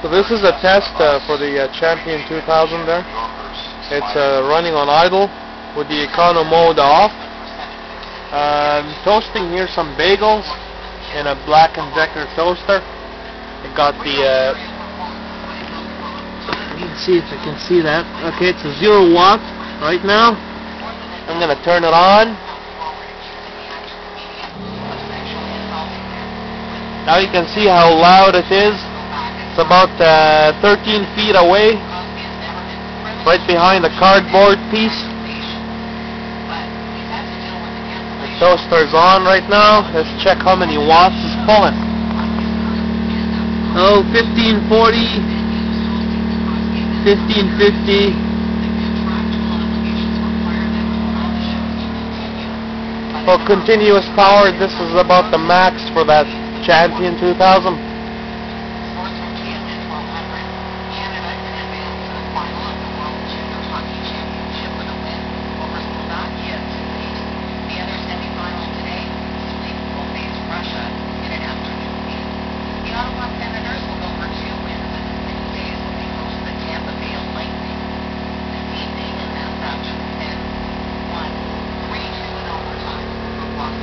So this is a test for the Champion 2000 there. It's running on idle with the econo mode off. Toasting here some bagels in a Black & Decker toaster. It got the let me see if I can see that. Okay, it's a 0 watt right now. I'm gonna turn it on. Now you can see how loud it is. It's about 13 feet away, right behind the cardboard piece. The toaster's on right now. Let's check how many watts it's pulling. Oh, 1540, 1550. For continuous power, this is about the max for that Champion 2000.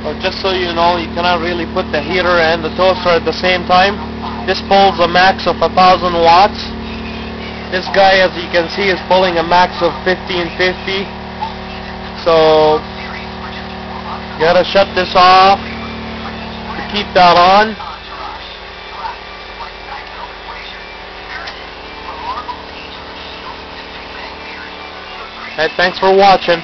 Well, just so you know, you cannot really put the heater and the toaster at the same time. This pulls a max of 1,000 watts. This guy, as you can see, is pulling a max of 1550. So, you gotta shut this off to keep that on. Hey, thanks for watching.